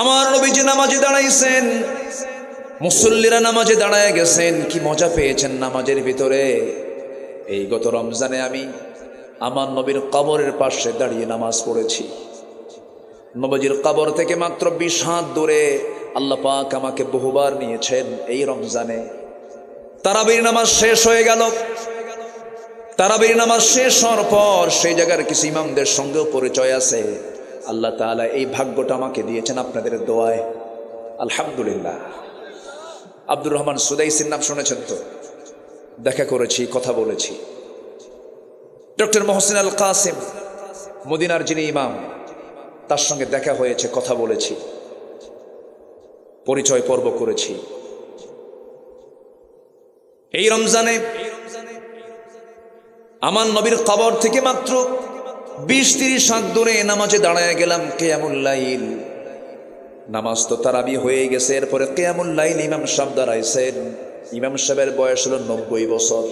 আমার নবীজি নামাজে দাঁড়াইছেন, মুসল্লিরা নামাজে দাঁড়ায় গেছেন। কি মজা পেয়েছেন নামাজের ভিতরে। এই গত রমজানে আমি আমার নবীর কবরের পাশে দাঁড়িয়ে নামাজ পড়েছি। নবীজির কবর থেকে মাত্র 20 হাত দূরে আল্লাহ পাক আমাকে বহুবার নিয়েছেন। এই রমজানে তারাবির নামাজ শেষ হয়ে গেল। তারাবির নামাজ শেষ হওয়ার পর সেই জায়গার কিছু ইমামদের সঙ্গেও পরিচয় আছে। আল্লাহ তাআলা এই ভাগ্যটা আমাকে দিয়েছেন আপনাদের দোয়ায়, আলহামদুলিল্লাহ। আব্দুর রহমান সুদাইসির নাম শুনেছেন তো? দেখা করেছি, কথা বলেছি। ডক্টর মোহসিন আল কাসিম, মদিনার যিনি ইমাম, তার সঙ্গে দেখা হয়েছে, কথা বলেছি, পরিচয় পর্ব করেছি। এই রমজানে আমার নবীর কবর থেকে মাত্র 20-30 হাত দূরে নামাজে দাঁড়ায় গেলাম। কিয়ামুল লাইল নামাজ তো তারাবি হয়ে গেছে, এরপরে কিয়ামুল লাইল ইমাম সাহেব দাঁড়াইছেন। ইমাম সাহেবের বয়স হলো 90 বছর।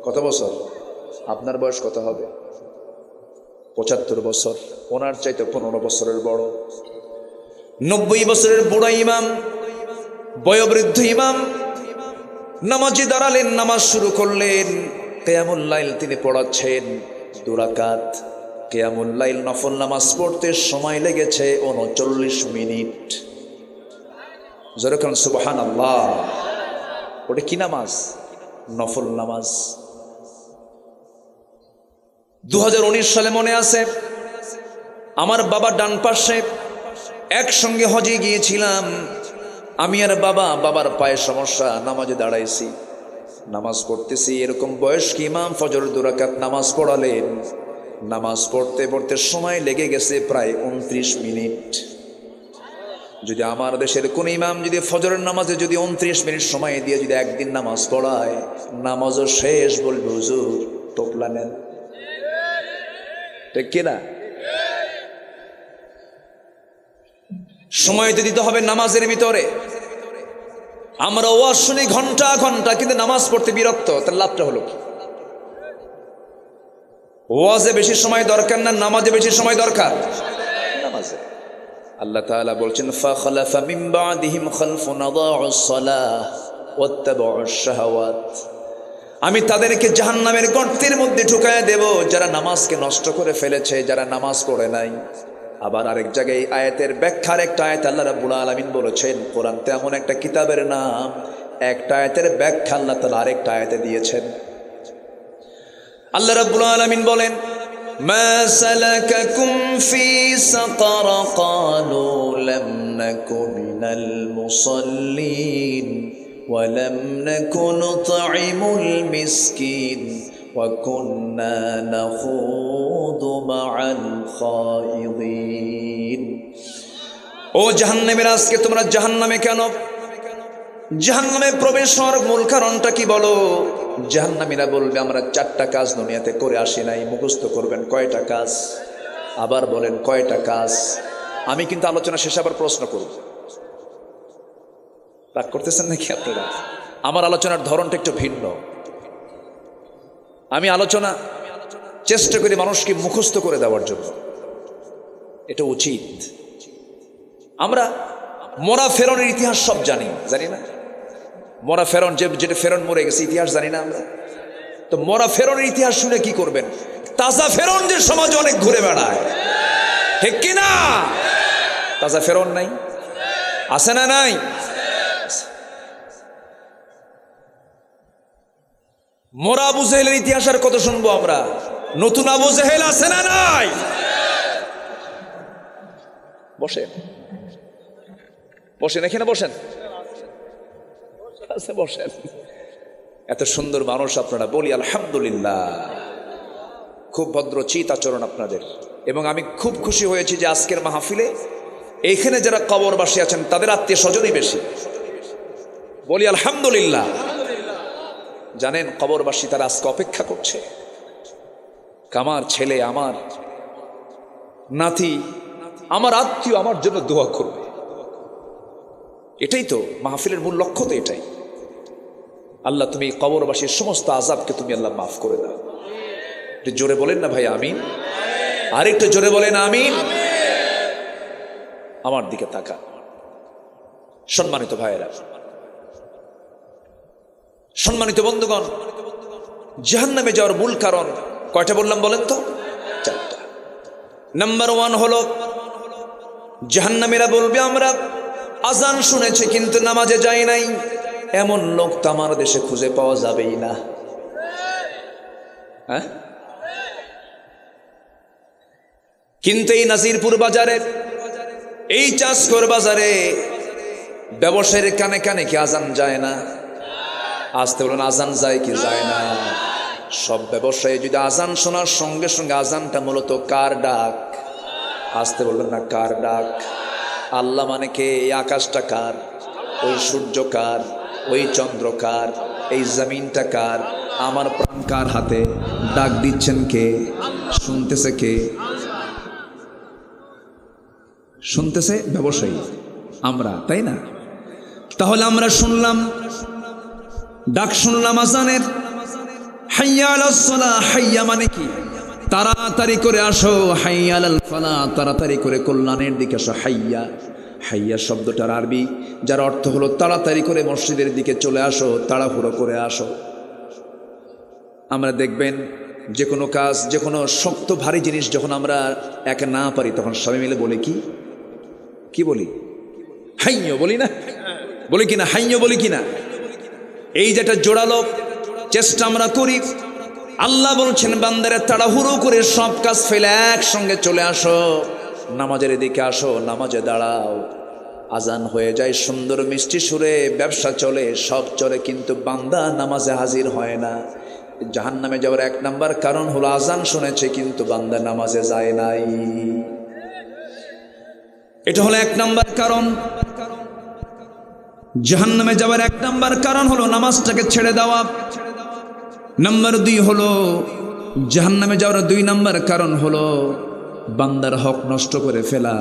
কত বছর? আপনার বয়স কত হবে? 75 বছর। ওনার চাইতে 15 বছরের বড়। 90 বছরের বুড়া ইমাম, বয়োবৃদ্ধ ইমাম নামাজে দাঁড়ালেন, নামাজ শুরু করলেন। কিয়ামুল লাইল তিনি পড়াচ্ছেন 2 রাকাত। কিয়ামুল লাইল নফল নামাজ পড়তে সময় লেগেছে 39 মিনিট। যেরকম সুবহানাল্লাহ। ওটা কি নামাজ? নফল নামাজ। 2019 সালে মনে আছে, আমার বাবা ডান পাশে, একসঙ্গে হজে গিয়েছিলাম আমি আর বাবার পায়ে সমস্যা, নামাজে দাঁড়াইছি, নামাজ পড়তেছি। এরকম বয়স্ক ইমাম ফজর 2 রাকাত নামাজ পড়ালেন। নামাজ পড়তে পড়তে সময় লেগে গেছে প্রায় 29 মিনিট। যদি আমার দেশের কোন ইমাম যদি ফজরের নামাজে যদি 29 মিনিট সময় দিয়ে যদি একদিন নামাজ পড়ায়, নামাজও শেষ, বলবে হুজুর টোপলা নেন। ঠিক কিনা? সময় তো দিতে হবে নামাজের ভিতরে। আমরা ওয়াজ শুনি ঘন্টা ঘন্টা, কিন্তু নামাজ পড়তে বিরক্ত। তার লাভটা হলো কি? ওয়াজে বেশি সময় দরকার না, নামাজে বেশি সময় দরকার? নামাজে। আল্লাহ তাআলা বলছেন, ফাখলাফা মিন বাদিহিম খালফুন আদাউস সালাহ ওয়াত্তাবাউশ শাহাওয়াত। আমি তাদেরকে জাহান্নামের গর্তের মধ্যে ঢুকায় দেব, যারা নামাজকে নষ্ট করে ফেলেছে, যারা নামাজ পড়ে নাই। আবার আরেক জায়গায় আয়াতের ব্যাখ্যার একটা আয়াত আল্লাহ রাব্বুল আলামিন বলেছেন, কোরআন তেমন একটা কিতাবের নাম, একটা আয়াতের ব্যাখ্যা আল্লাহ তাআলা আরেকটা আয়াতে দিয়েছেন। আল্লাহ রাব্বুল আলামিন বলেন, মা সালাকাকুম ফি সাকার ক্বালু লাম নাকু মিনাল মুসাল্লিন ওয়া লাম নাকু নুতঈমুল মিসকিন ওয়া কুন্না নাখুদু মা'আল খায়িদিন। ও জাহান্নামের, আজকে তোমরা জাহান্নামে কেন? জাহান্নামে প্রবেশ হওয়ার মূল কারণটা কি বলো? জাহান্নামীরা বলবে, আমরা 4টা কাজ দুনিয়াতে করে আসি নাই। মুখস্থ করবেন কয়টা কাজ? আবার বলেন কয়টা কাজ? আমি কিন্তু আলোচনা শেষে আবার প্রশ্ন করব। রাগ করতেছেন নাকি আপনারা? আমার আলোচনার ধরনটা একটু ভিন্ন। আমি আলোচনা চেষ্টা করি মানুষকে মুখস্থ করে দেওয়ার জন্য, এটা উচিত। আমরা মরা ফেরনের ইতিহাস সব জানি না? মরা ফেরন, যেটা ফেরন মরে গেছে, ইতিহাস জানি না আমরা? তো মরা ফেরনের ইতিহাস শুনে কি করবেন? তাজা ফেরন যে সমাজে অনেক ঘুরে বেড়ায়, ঠিক কিনা? তাজা ফেরন নাই? আছে না নাই? মরা আবু জেহেলের ইতিহাস আর কত শুনবো আমরা? নতুন আবু জেহেল আছে না নাই? বসেন বসেন, এখানে বসেন, বসেন। এত সুন্দর মানুষ আপনারা, বলি আলহামদুলিল্লাহ। খুব ভদ্র চিত আচরণ আপনাদের, এবং আমি খুব খুশি হয়েছি যে আজকের মাহফিলে এইখানে যারা কবরবাসী আছেন তাদের আত্মীয় স্বজনই বেশি। বলি আলহামদুলিল্লাহ। জানেন কবরবাসী তারা আজকে অপেক্ষা করছে, আমার ছেলে, আমার নাতি, আমার আত্মীয় আমার জন্য দোয়া করবে। এটাই তো মাহফিলের মূল লক্ষ্য, তো এটাই। আল্লাহ তুমি কবরবাসীর সমস্ত আযাবকে তুমি আল্লাহ মাফ করে দাও। একটু জোরে বলেন না ভাই আমিন। আরেকটু জোরে বলেন আমিন। আমার দিকে তাকা। সম্মানিত ভাইয়েরা, সম্মানিত বন্ধুগণ, জাহান্নামে যাওয়ার মূল কারণ কয়টা বললাম বলেন তো? চারটা। নাম্বার 1 হলো জাহান্নামীরা বলবে আমরা আজান শুনেছি কিন্তু নামাজে যাই নাই। এমন লোক তো আমার দেশে খুঁজে পাওয়া যাবেই না। হ্যাঁ, কিন্তু এই নাজিরপুর বাজারে, এই চাষকর বাজারে ব্যবসায়ীর কানে কানে কি আজান যায় না? আসতে বলেন, আজান যায় কি যায় না? সব ব্যবসায়ী যদি আজান শোনার সঙ্গে সঙ্গে, আজানটা মূলত কার ডাক? আসতে বলবেন না, কার ডাক? আল্লাহ মানে কে? এই আকাশটা কার? ওই সূর্য কার? ওই চন্দ্র কার? এই জমিনটা কার? আমার প্রাণ কার হাতে? ডাক দিচ্ছেন কে? শুনতেছে কে? শুনতেছে ব্যবসায়ী, আমরা, তাই না? তাহলে আমরা শুনলাম, ডাক শুনলাম আজানের, হাইয়া আলাস সালাহ। হাইয়া মানে কি? তাড়াতাড়ি করে আসো। হাইয়া আলাল ফালাহ, তাড়াতাড়ি করে কল্যাণের দিকে আসো। হাইয়া, হাইয়া শব্দটার আরবি যার অর্থ হলো তাড়াতাড়ি করে মসজিদের দিকে চলে আসো, তাড়াহুড়ো করে আসো। আমরা দেখবেন যে কোনো কাজ, যে কোনো শক্ত ভারী জিনিস যখন আমরা একা না পারি, তখন সবাই মিলে বলি কি? কি বলি? হাইয় বলি না? বলি কিনা? হাইয় বলি কিনা? এই যেটা জোড়ালো চেষ্টা আমরা করি। আল্লাহ বলছেন বান্দারে তাড়াহুড়ো করে সব কাজ ফেলে একসঙ্গে চলে আসো, নামাজের দিকে আসো, নামাজে দাঁড়াও। আজান হয়ে যায় সুন্দর মিষ্টি সুরে, ব্যবসা চলে, সব চলে, কিন্তু বান্দা নামাজে হাজির হয় না। জাহান্নামে যাওয়ার 1 নাম্বার কারণ হলো আজান শুনেছে কিন্তু বান্দা নামাজে যায় নাই। এটা হলো 1 নাম্বার কারণ। জাহান্নামে যাওয়ার 1 নাম্বার কারণ হলো নামাজটাকে ছেড়ে দেওয়া। নাম্বার 2 হলো জাহান্নামে যাওয়ার 2 নাম্বার কারণ হলো বান্দার হক নষ্ট করে ফেলা।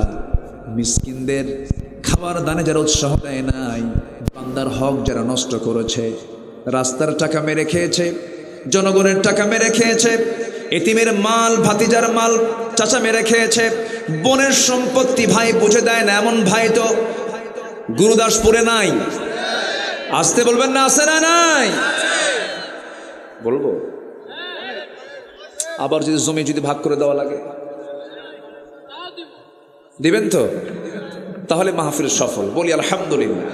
মিসকিনদের খাবার দানে যারা উৎসাহ দেয় নাই, বান্দার হক যারা নষ্ট করেছে, রাস্তার টাকা মেরে খেয়েছে, জনগণের টাকা মেরে খেয়েছে, এতিমের মাল, ভাতিজার মাল চাচা মেরে খেয়েছে, বোনের সম্পত্তি ভাই বুঝে দেয় না, এমন ভাই তো গুরুদাসপুরে নাই। আসতে বলবেন না, আছে না নাই? বলবো। আবার যদি জমি যদি ভাগ করে দেওয়া লাগে, দিবেন তো? তাহলে মাহফিল সফল। বলি আলহামদুলিল্লাহ।